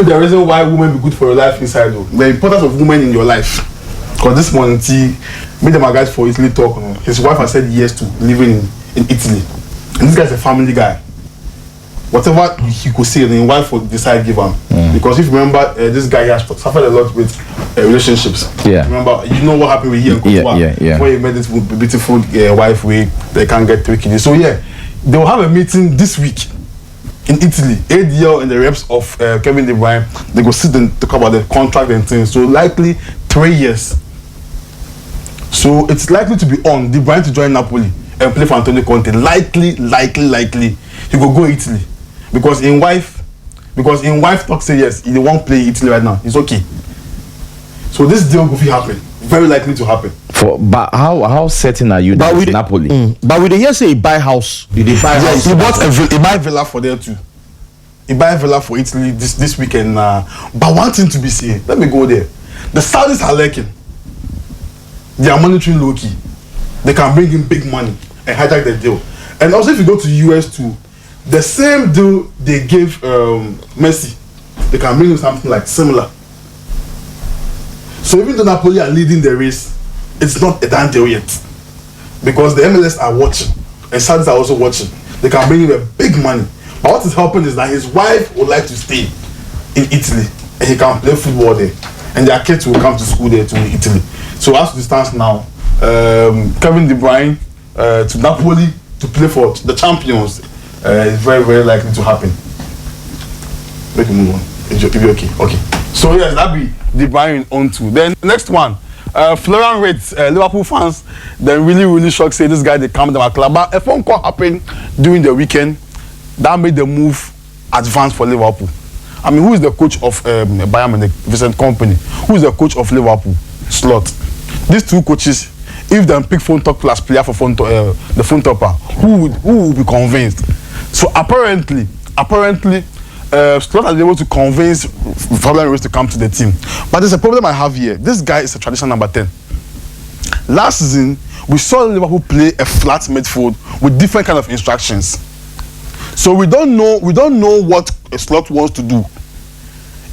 The reason why women be good for your life inside though, the importance of women in your life. Because this morning, made them a guy for Italy talk. His wife has said yes to living in Italy. And this guy's a family guy. Whatever he could say, the wife would decide give him. Because if you remember, this guy has suffered a lot with relationships. Yeah. Remember, you know what happened with him and Kokoa. Before he met this beautiful wife, they can't get 3 kids. So yeah, they will have a meeting this week in Italy. ADL and the reps of Kevin De Bruyne, they go sit and talk about the contract and things. So likely 3 years. So it's likely to be on De Bruyne to join Napoli and play for Antonio Conte. Likely, he will go Italy. Because in wife talk say yes, he won't play Italy right now. It's okay. So this deal will happen. Very likely to happen. But how certain are you that with Napoli? But with the year say he buy house. He buy Villa for there too. He buy Villa for Italy this weekend. But one thing to be seen, let me go there. The Saudis are lurking. They are monitoring low key. They can bring in big money and hijack the deal. And also if you go to US too, the same deal they gave Messi, they can bring him something like similar. So even though Napoli are leading the race, it's not a done deal yet. Because the MLS are watching and Saudis are also watching. They can bring him a big money. But what is helping is that his wife would like to stay in Italy and he can play football there. And their kids will come to school there too in Italy. So as it stands now, Kevin De Bruyne to Napoli to play for the champions is very, very likely to happen. Make me move on. If you're okay. Okay. So yes, that'll be De Bruyne on to. Then next one, Florian Wirtz, Liverpool fans, then really shocked say this guy they come to our club. But a phone call happened during the weekend that made the move advance for Liverpool. I mean, who is the coach of Bayern Munich, Vincent Kompany? Who is the coach of Liverpool? Slot. These two coaches, if they pick phone talk plus player for the phone topper, who will be convinced? So apparently, Slot has been able to convince Fabian Ruiz to come to the team. But there's a problem I have here. This guy is a traditional number 10. Last season, we saw Liverpool play a flat midfield with different kind of instructions. So we don't know what a Slot wants to do.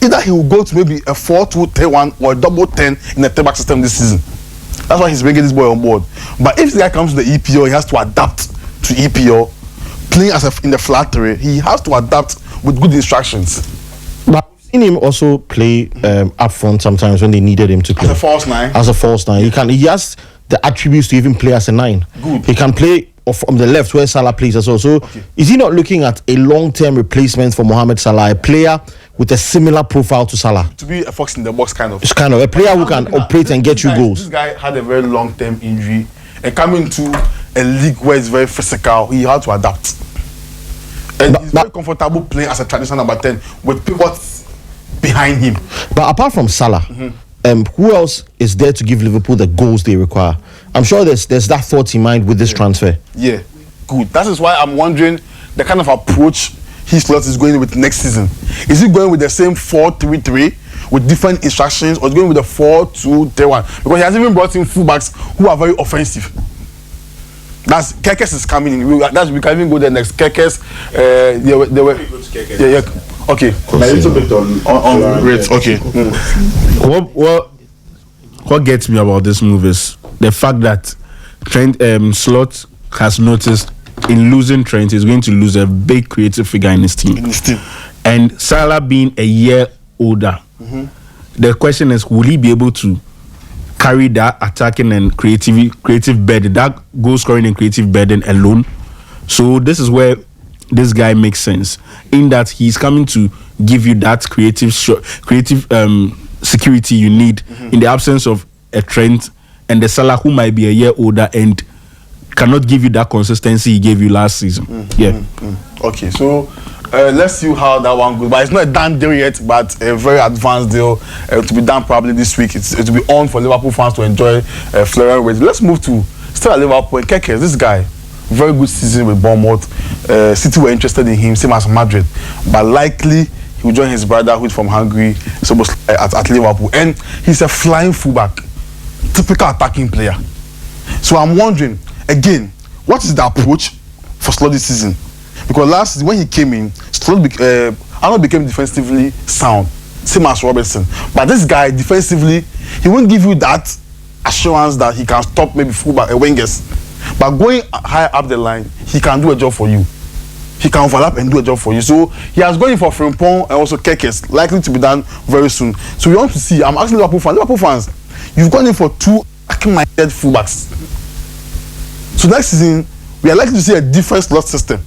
Either he will go to maybe a 4-2-3-1 or a double 10 in the 3-back system this season. That's why he's bringing this boy on board. But if the guy comes to the EPL, he has to adapt to EPL. Playing in the flat three, he has to adapt with good instructions. But I've seen him also play up front sometimes when they needed him to play. As a false nine. As a false nine. He has the attributes to even play as a 9. Good. He can play from the left where Salah plays as well. So is he not looking at a long-term replacement for Mohamed Salah, a player with a similar profile to Salah? To be a fox in the box kind of. It's kind of a player who can operate and get you goals. This guy had a very long-term injury and coming to a league where it's very physical, he had to adapt. And he's very comfortable playing as a traditional number 10 with pivots behind him. But apart from Salah, who else is there to give Liverpool the goals they require? I'm sure there's that thought in mind with this transfer. Yeah, good. That is why I'm wondering the kind of approach his Slot is going with next season. Is he going with the same 4-3-3 with different instructions, or is he going with the 4-2-3-1? Because he has even brought in fullbacks who are very offensive. That's Gyökeres is coming in. We can even go there next. Gyökeres, they were. Yeah. Okay. A little bit on great. Okay. What gets me about this move is the fact that Slot has noticed in losing Trent, he's going to lose a big creative figure in his team. And Salah being a year older, the question is, will he be able to carry that attacking and creative burden, that goal scoring and creative burden alone? So this is where this guy makes sense, in that he's coming to give you that creative security you need in the absence of a Trent and the Salah, who might be a year older and cannot give you that consistency he gave you last season. Okay, so let's see how that one goes. But it's not a done deal yet, but a very advanced deal to be done probably this week. It will be on for Liverpool fans to enjoy Florian Wirtz. Let's move to still at Liverpool. Gyökeres, this guy, very good season with Bournemouth. City were interested in him, same as Madrid, but likely he will join his brother who's from Hungary, at Liverpool. And he's a flying fullback, typical attacking player. So I'm wondering, again, what is the approach for Slot this season? Because last season when he came in, Slot Arnold became defensively sound, same as Robertson. But this guy defensively, he won't give you that assurance that he can stop maybe fullback wingers. But going higher up the line, he can do a job for you. He can overlap and do a job for you. So he has gone in for Frimpong and also Kekes, likely to be done very soon. So we want to see. I'm asking Liverpool fans, you've gone in for 2 attacking-minded fullbacks. So next season, we are likely to see a different slot system.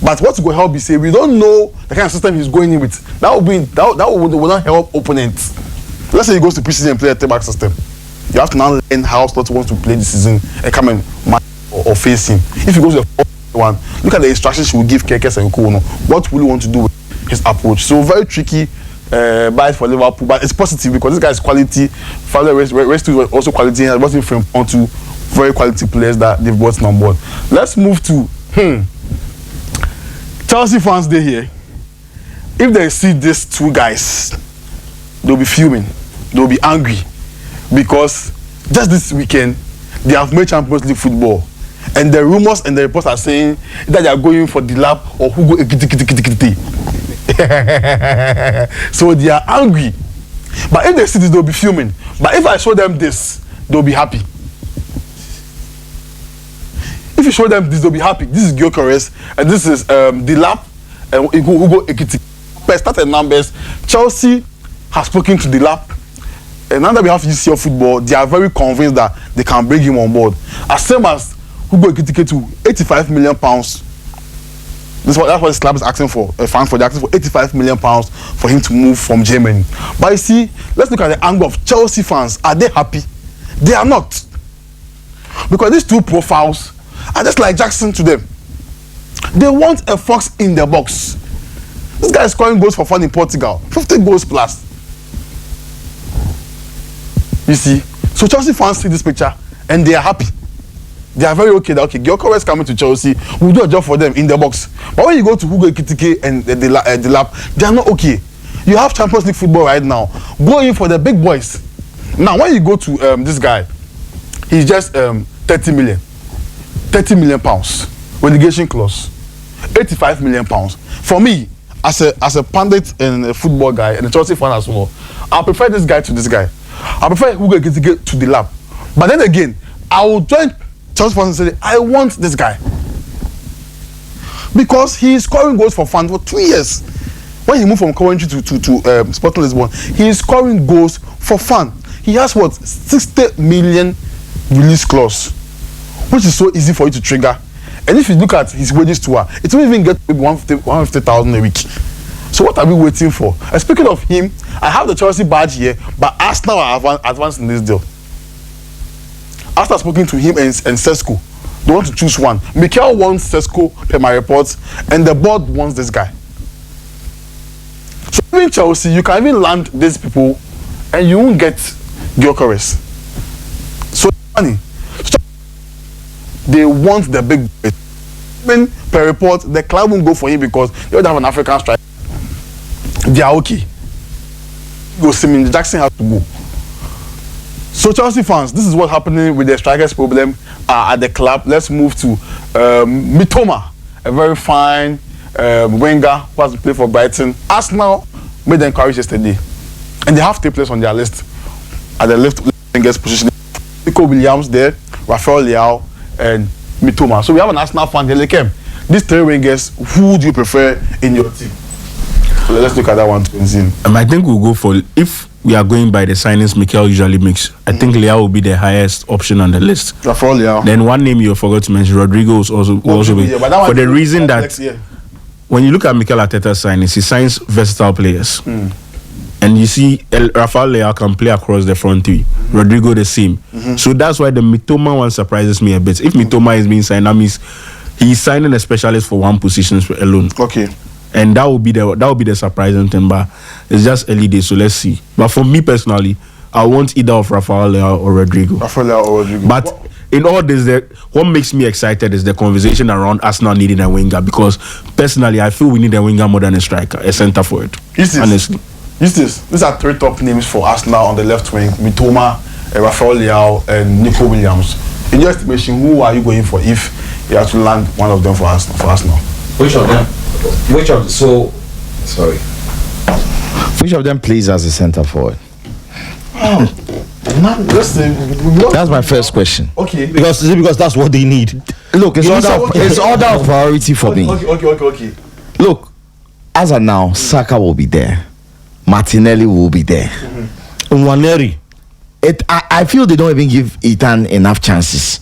But what will help is say we don't know the kind of system he's going in with. That will not help opponents. Let's say he goes to preseason and play a 3-back system. You have to now learn how Slot wants to play this season and come and match or face him. If he goes to the 4-1, look at the instructions he will give Kekes and Kono. What will he want to do with his approach? So very tricky buy for Liverpool, but it's positive because this guy is quality. Fabio Rest is also quality. And brought him from onto very quality players that they've brought on board. Let's move to Chelsea fans. They here. If they see these 2 guys, they'll be fuming. They'll be angry. Because just this weekend, they have made Champions League football. And the rumors and the reports are saying that they are going for Delap or Hugo Ekitike. So they are angry. But if they see this, they'll be fuming. But if I show them this, they'll be happy. If you show them this, they'll be happy. This is Gyökeres and this is Delap and Hugo Ekitike. Per started numbers, Chelsea has spoken to Delap. And now that we have UCL football, they are very convinced that they can bring him on board. As same as Hugo Ekitike to £85 million. That's what the club is asking for. Fans for they're asking for £85 million for him to move from Germany. But you see, let's look at the angle of Chelsea fans. Are they happy? They are not. Because these 2 profiles are just like Jackson to them. They want a fox in the box. This guy is scoring goals for fun in Portugal. 50 goals plus. You see, so Chelsea fans see this picture and they are happy. They are very okay that Gyökeres coming to Chelsea will do a job for them in the box. But when you go to Hugo Ekitike and Delap, they are not okay. You have Champions League football right now. Go in for the big boys. Now when you go to this guy, he's just 30 million pounds relegation clause, 85 million pounds. For me, as a pundit and a football guy and a Chelsea fan as well, I prefer this guy to this guy. I prefer Hugo Ekitike to Delap. But then again, I will join Chelsea fans and say, I want this guy. Because he is scoring goals for fun for 2 years. When he moved from Coventry to Sporting Lisbon, he is scoring goals for fun. He has 60 million release clause, which is so easy for you to trigger. And if you look at his wages to her, it will even get maybe 150,000 a week. So what are we waiting for? And speaking of him, I have the Chelsea badge here, but Arsenal are advanced in this deal. Arsenal spoken to him and Sesko. They want to choose one. Mikel wants Sesko, per my reports, and the board wants this guy. So in Chelsea, you can even land these people, and you won't get Gyökeres. So money. They want the big boy. Even per report, the club won't go for him because they don't have an African striker. They are okay. Jackson has to go. So Chelsea fans, this is what's happening with the strikers problem at the club. Let's move to Mitoma, a very fine winger who has to play for Brighton. Arsenal made the inquiries yesterday, and they have 3 players on their list at the left wingers position. Nico Williams there, Rafael Leao, and Mitoma. So we have an Arsenal fan here. Like, these 3 wingers, who do you prefer in your team? So let's look at that one. I think we'll go for, if we are going by the signings Mikel usually makes, I think Leao will be the highest option on the list. Rafael Leao. Then one name you forgot to mention, Rodrigo will also be. Yeah, for the reason that when you look at Mikel Arteta's signings, he signs versatile players. And you see Rafael Leao can play across the front 3. Rodrigo the same. So that's why the Mitoma one surprises me a bit. If Mitoma is being signed, that means he's signing a specialist for one position alone. Okay. And that would be the surprising thing, but it's just early days, so let's see. But for me personally, I want either of Rafael Leao or Rodrigo. But in all this, what makes me excited is the conversation around Arsenal needing a winger, because personally, I feel we need a winger more than a striker, a centre forward. Honestly. These are 3 top names for Arsenal on the left wing: Mitoma, Rafael Leao, and Nico Williams. In your estimation, who are you going for if you have to land one of them for Arsenal? Which of them? So Sorry. Which of them plays as a centre forward? That's my first question. Okay. Because that's what they need. Look, it's order of priority for me. Okay. Look, as of now, Saka will be there. Martinelli will be there. Nwaneri. I feel they don't even give Ethan enough chances.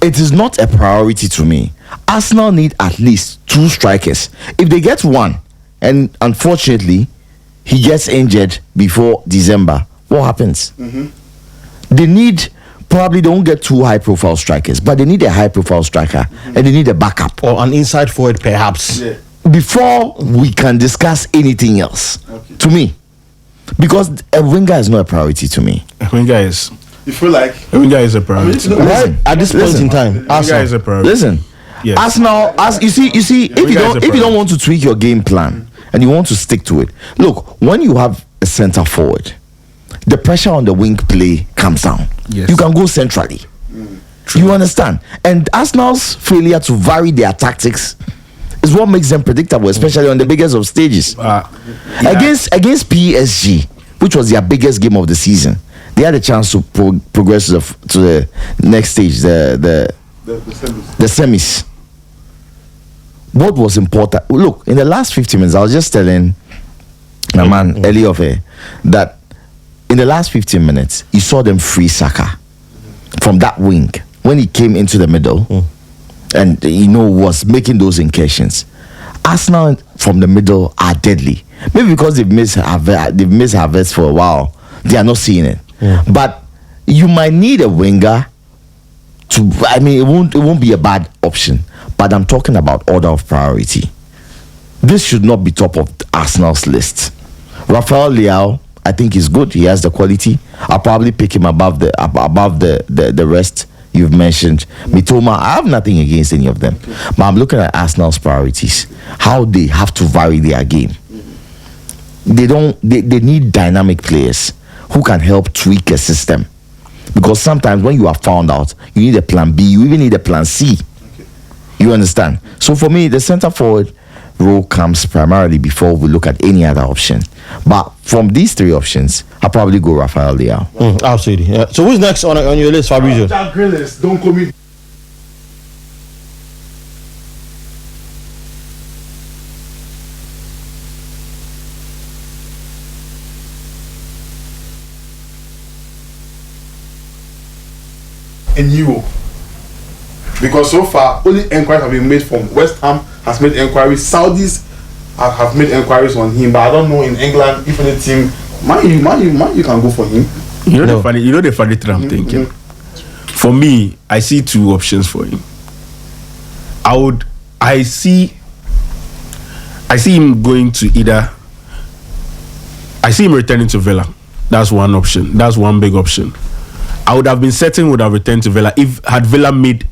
It is not a priority to me. Arsenal need at least 2 strikers. If they get one, and unfortunately, he gets injured before December, what happens? They probably don't get 2 high-profile strikers, but they need a high-profile striker, and they need a backup. Or an inside forward, perhaps. Yeah. Before we can discuss anything else, to me. Because a winger is not a priority to me. A winger is. You feel like A winger is a priority. Listen, At this point in time, A winger is a priority. Listen, Yes. Arsenal, you see, if you don't want to tweak your game plan and you want to stick to it, look, when you have a centre forward, the pressure on the wing play comes down. Yes. You can go centrally. You understand? And Arsenal's failure to vary their tactics is what makes them predictable, especially on the biggest of stages. Against PSG, which was their biggest game of the season, they had a chance to progress to the next stage, the semis. What was important? Look, in the last 50 minutes, I was just telling my man Eliofe that in the last 15 minutes, you saw them free Saka from that wing when he came into the middle and was making those incursions. Arsenal from the middle are deadly. Maybe because they've missed Havertz for a while, they are not seeing it. But you might need a winger to. I mean, it won't be a bad option. But I'm talking about order of priority. This should not be top of Arsenal's list. Rafael Leao, I think he's good. He has the quality. I'll probably pick him above the rest you've mentioned. Mitoma, I have nothing against any of them. But I'm looking at Arsenal's priorities. How they have to vary their game. They need dynamic players who can help tweak a system. Because sometimes when you are found out, you need a plan B, you even need a plan C. You understand? So for me, the centre forward role comes primarily before we look at any other option. But from these 3 options, I'll probably go Rafael Leao. Absolutely. Yeah. So who's next on your list, Fabrizio? Jack Grealish, don't call me. In Europe, because so far only inquiries have been made from West Ham has made inquiries, Saudis have made inquiries on him, but I don't know in England if any team, man, you can go for him. The funny thing I'm thinking. For me, I see 2 options for him. I see him going to either. I see him returning to Villa. That's one option. That's one big option. I would have been certain would have returned to Villa had Villa made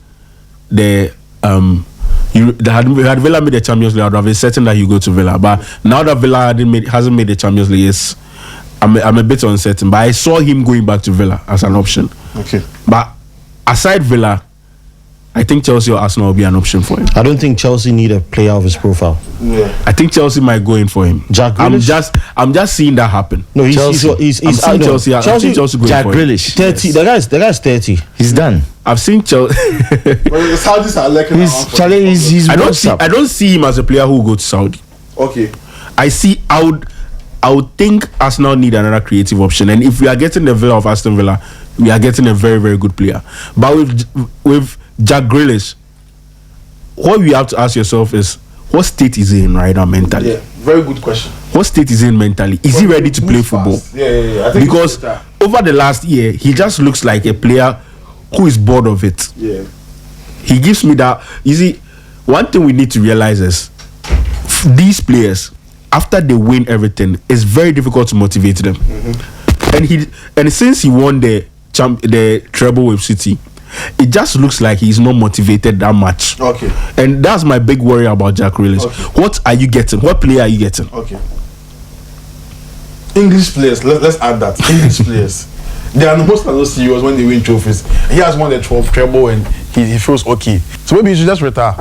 the had Villa made the Champions League. I would have been certain that he would go to Villa. But now that Villa hasn't made the Champions League, yes, I'm a bit uncertain. But I saw him going back to Villa as an option. Okay. But aside Villa, I think Chelsea or Arsenal will be an option for him. I don't think Chelsea need a player of his profile. Yeah. I think Chelsea might go in for him. Jack Grealish? I'm just seeing that happen. No, he's Chelsea going Jack for him. Grealish. 30. The guy's 30. He's done. I've seen Chelsea. Well, the Saudis are lacking. He's I don't see him as a player who will go to Saudi. Okay. I would think Arsenal need another creative option, and if we are getting the Villa of Aston Villa, we are getting a very, very good player. But with Jack Grealish, what you have to ask yourself is, what state is he in right now mentally? Yeah, very good question. What state is he in mentally? Is he ready to play football? Yeah. I think because over the last year, he just looks like a player who is bored of it. Yeah. He gives me that. You see, one thing we need to realize is these players, after they win everything, it's very difficult to motivate them. And since he won the treble with City, it just looks like he's not motivated that much. Okay. And that's my big worry about Jack Grealish. Okay. What are you getting? What player are you getting? Okay. English players. Let's add that. English players. They are most not serious when they win trophies. He has won the treble and he feels okay. So maybe he should just retire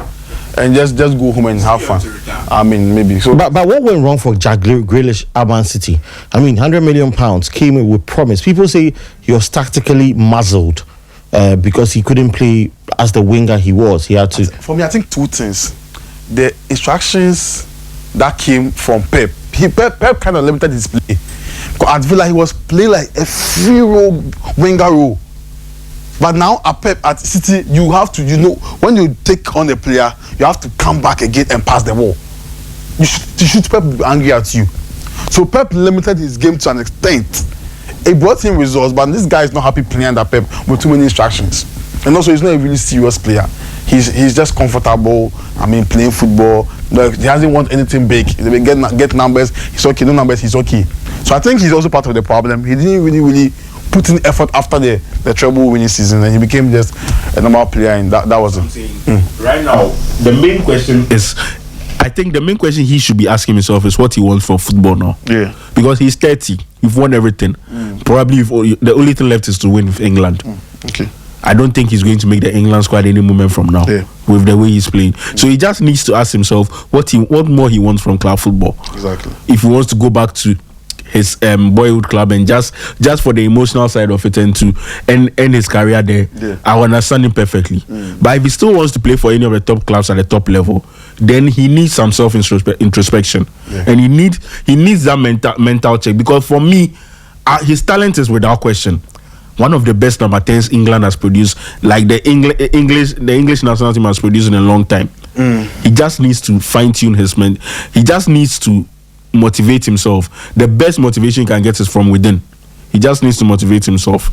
and just go home and have fun. I mean, maybe. So, But what went wrong for Jack Grealish at Man City? I mean, £100 million came in with promise. People say he was tactically muzzled because he couldn't play as the winger he was. He had to. for me, I think two things. The instructions that came from Pep. Pep kind of limited his play. Because at Villa, he was playing like a free role winger role. But now at Pep at City, you have to, when you take on a player, you have to come back again and pass the ball. You should Pep will be angry at you. So Pep limited his game to an extent. It brought him results, but this guy is not happy playing under Pep with too many instructions. And also, he's not a really serious player. He's just comfortable. I mean, playing football. Like, he doesn't want anything big. They get numbers. He's okay. No numbers. He's okay. So I think he's also part of the problem. He didn't really put in effort after the treble winning season, and he became just a normal player. And that was it. Right now, the main question is, I think the main question he should be asking himself is what he wants from football now. Yeah. Because he's 30. You've won everything. Probably the only thing left is to win with England. Okay. I don't think he's going to make the England squad any moment from now with the way he's playing. So he just needs to ask himself what more he wants from club football. Exactly. If he wants to go back to his boyhood club and just for the emotional side of it and to end his career there, I understand him perfectly. But if he still wants to play for any of the top clubs at the top level, then he needs some introspection, and he needs that mental check. Because for me, his talent is without question one of the best number 10s England has produced, like the English national team has produced in a long time. He just needs to fine tune his mind. He just needs to motivate himself. The best motivation he can get is from within. He just needs to motivate himself.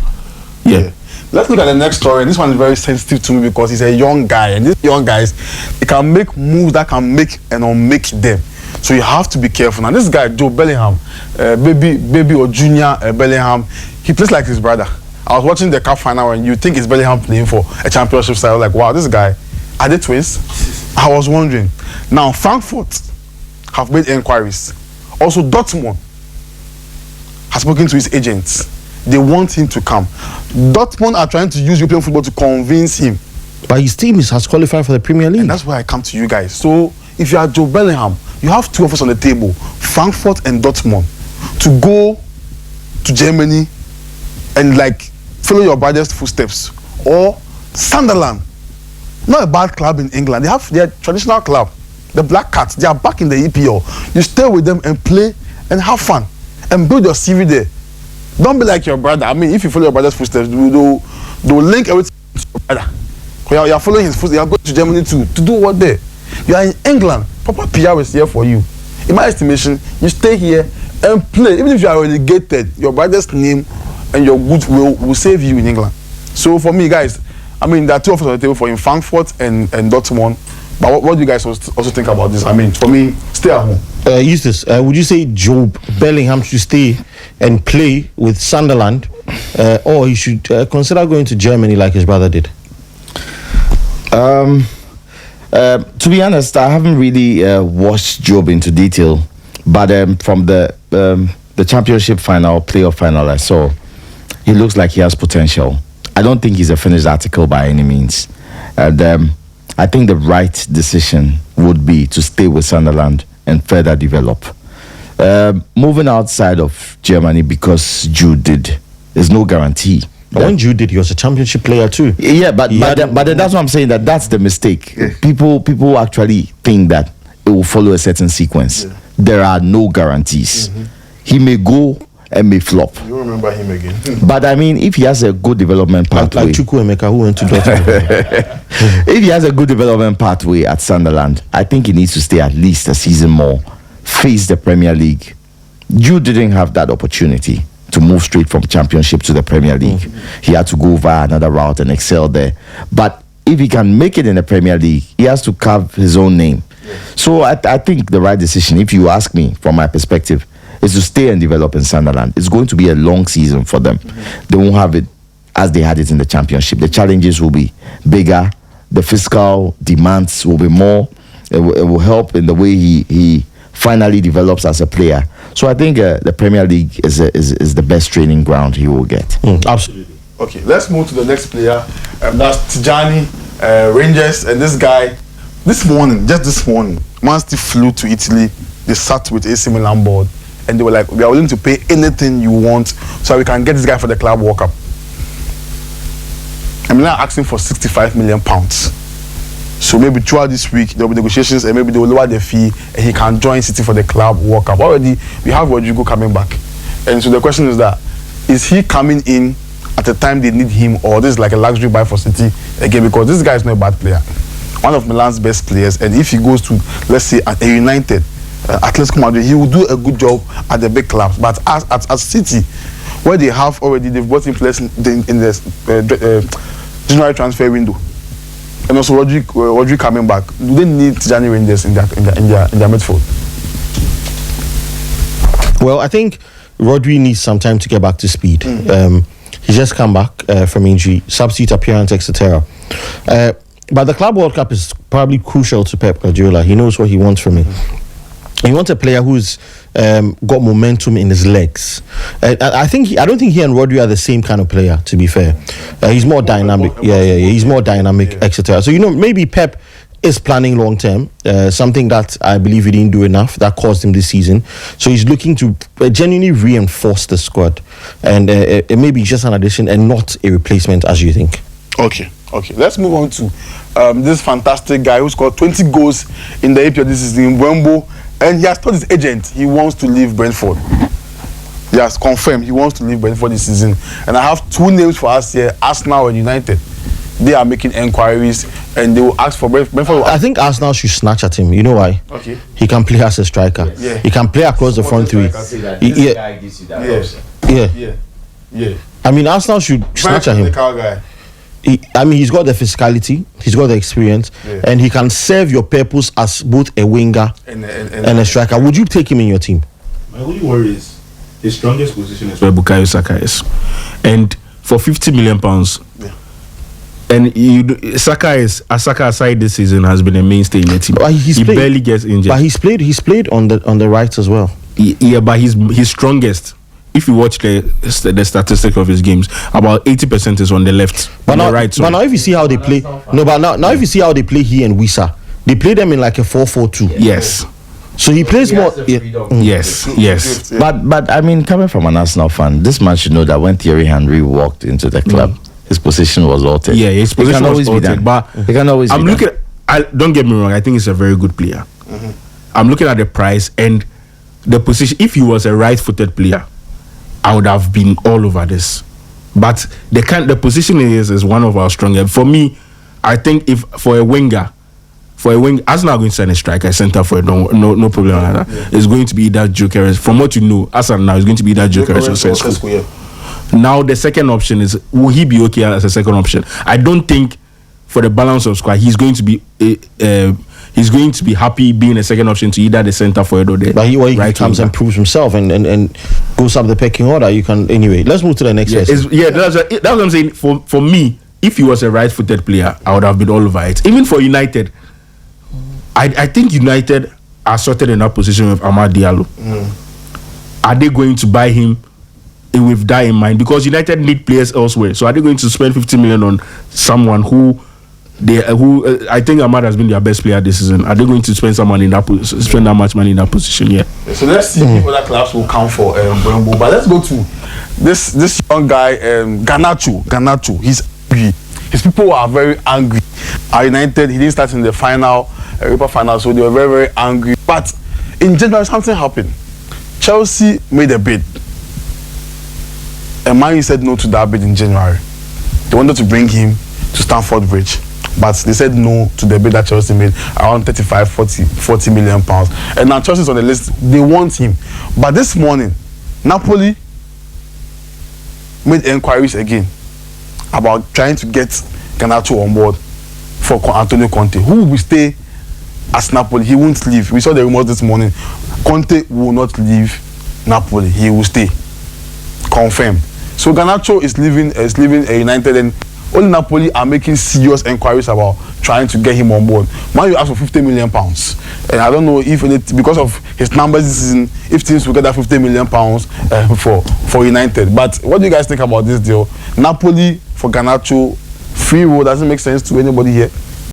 Yeah. Let's look at the next story. This one is very sensitive to me because he's a young guy, and these young guys, they can make moves that can make and unmake them. So you have to be careful. Now this guy, Jobe Bellingham, baby or junior Bellingham, he plays like his brother. I was watching the cup final and you think it's Bellingham playing for a championship side. I was like, wow, this guy, are they twins? I was wondering. Now Frankfurt have made inquiries. Also Dortmund has spoken to his agents. They want him to come. Dortmund are trying to use European football to convince him. But his team has qualified for the Premier League. And that's why I come to you guys. So if you are Jobe Bellingham, you have two offers on the table, Frankfurt and Dortmund, to go to Germany and like follow your brother's footsteps, or Sunderland, not a bad club in England. They have their traditional club, the Black Cats. They are back in the EPL. You stay with them and play and have fun and build your CV there. Don't be like your brother. I mean, if you follow your brother's footsteps, they'll link everything to your brother. You are following his footsteps. You are going to Germany too. To do what there? You are in England. Proper PR is here for you. In my estimation, you stay here and play. Even if you are relegated, your brother's name and your goodwill will save you in England. So for me, guys, I mean, there are two offers on the table for him, Frankfurt and Dortmund. But what do you guys also think about this? I mean, for me, stay at home. Eustace, would you say Jobe Bellingham should stay and play with Sunderland, or he should consider going to Germany like his brother did? To be honest, I haven't really watched Jobe into detail, but from the championship final, playoff final I saw, he looks like he has potential. I don't think he's a finished article by any means. And I think the right decision would be to stay with Sunderland and further develop. Moving outside of Germany because Jude did, there's no guarantee. But when Jude did, he was a championship player too. Yeah, but that's what I'm saying, that's the mistake. Yeah. People actually think that it will follow a certain sequence. Yeah. There are no guarantees. Mm-hmm. He may go and may flop. You remember him again. But I mean, if he has a good development pathway, like Chukwuemeka who went to Dortmund. If he has a good development pathway at Sunderland, I think he needs to stay at least a season more, face the Premier League. Jude didn't have that opportunity to move straight from Championship to the Premier League. Mm-hmm. He had to go via another route and excel there. But if he can make it in the Premier League, he has to carve his own name. Yeah. So I think the right decision, if you ask me from my perspective, is to stay and develop in Sunderland. It's going to be a long season for them. Mm-hmm. They won't have it as they had it in the Championship. The challenges will be bigger. The fiscal demands will be more. It will help in the way he finally develops as a player. So I think the Premier League is the best training ground he will get. Absolutely. Okay, let's move to the next player. That's Tijani, Rangers, and this guy Just this morning, Man City flew to Italy. They sat with AC Milan board, and they were like, "We are willing to pay anything you want, so we can get this guy for the club World Cup." And Milan asking for £65 million. So maybe throughout this week there will be negotiations, and maybe they will lower the fee, and he can join City for the club World Cup. Already we have Rodrigo coming back, and so the question is that, is he coming in at the time they need him, or this is like a luxury buy for City again? Because this guy is not a bad player, one of Milan's best players, and if he goes to, let's say, a United, Atletico Madrid, he will do a good job at the big clubs. But at City, where they've brought in players in the January transfer window, and also Rodri coming back, do they need Tijani Rangers in their midfield? Well, I think Rodri needs some time to get back to speed. He just come back from injury, substitute appearance, etc. But the Club World Cup is probably crucial to Pep Guardiola. He knows what he wants from it. He wants a player who's got momentum in his legs. I don't think he and Rodri are the same kind of player, to be fair. He's more dynamic. He's more dynamic, etc. So, maybe Pep is planning long term, something that I believe he didn't do enough that caused him this season. So he's looking to genuinely reinforce the squad, and it may be just an addition and not a replacement, as you think. Okay. Let's move on to this fantastic guy who scored 20 goals in the APL this season, Mbeumo, and he has told his agent he wants to leave Brentford. He has confirmed he wants to leave Brentford this season, and I have two names for us here: Arsenal and United. They are making enquiries, and they will ask for Brentford. I think Arsenal should snatch at him. You know why? Okay. He can play as a striker. Yeah. He can play across the front three. This guy gives you that option. Yeah. I mean, Arsenal should snatch at him. Guy. He's got the physicality, he's got the experience, and he can serve your purpose as both a winger and a striker. Would you take him in your team? My only worry is his strongest position is where Bukayo Saka is, and for £50 million. And Saka aside this season has been a mainstay in the team. But he barely gets injured. But he's played on the right as well. Yeah, but his strongest. If you watch the statistic of his games, about 80% is on the left, on the right. But now if you see how they play, now if you see how they play he and Wissa, they play them in like a 4-4-2. Yes. So he plays more. Yes. But I mean, coming from an Arsenal fan, this man should know that when Thierry Henry walked into the club, his position was altered. Yeah, his position was altered. But it can always. I'm looking. Don't get me wrong. I think he's a very good player. I'm looking at the price and the position. If he was a right-footed player, I would have been all over this. But the position he is one of our strongest. For me, I think if for a winger, Arsenal are going to sign a striker, centre for no problem like that. It's going to be either Gyökeres. From what you know, Arsenal now is going to be either Gyökeres or Sesko. Now the second option is, will he be okay as a second option? I don't think for the balance of squad he's going to be happy being a second option to either the centre forward or the but he right comes and proves himself and goes up the pecking order. You can anyway. Let's move to the next person. That's what I'm saying. For me, if he was a right-footed player, I would have been all over it. Even for United, I think United are sorted in that position with Amad Diallo. Are they going to buy him with that in mind? Because United need players elsewhere. So are they going to spend 50 million on someone who I think Amad has been their best player this season? Are they going to spend that much money in that position? Yeah. So let's see if other clubs will come for Mbeumo. But let's go to this young guy, Garnacho. He's angry. His people are very angry. At United, he didn't start in the final, Europa final, so they were very, very angry. But in January, something happened. Chelsea made a bid. And Man U said no to that bid in January. They wanted to bring him to Stamford Bridge, but they said no to the bid that Chelsea made, around 40 million pounds. And now Chelsea's on the list. They want him. But this morning, Napoli made inquiries again about trying to get Garnacho on board for Antonio Conte, who will stay as Napoli. He won't leave. We saw the rumors this morning. Conte will not leave Napoli. He will stay. Confirmed. So Garnacho is leaving United, and only Napoli are making serious inquiries about trying to get him on board. Man U asked for 50 million pounds, and I don't know if because of his numbers this season, if teams will get that 50 million pounds for United. But what do you guys think about this deal? Napoli for Garnacho, free roll, doesn't make sense to anybody here.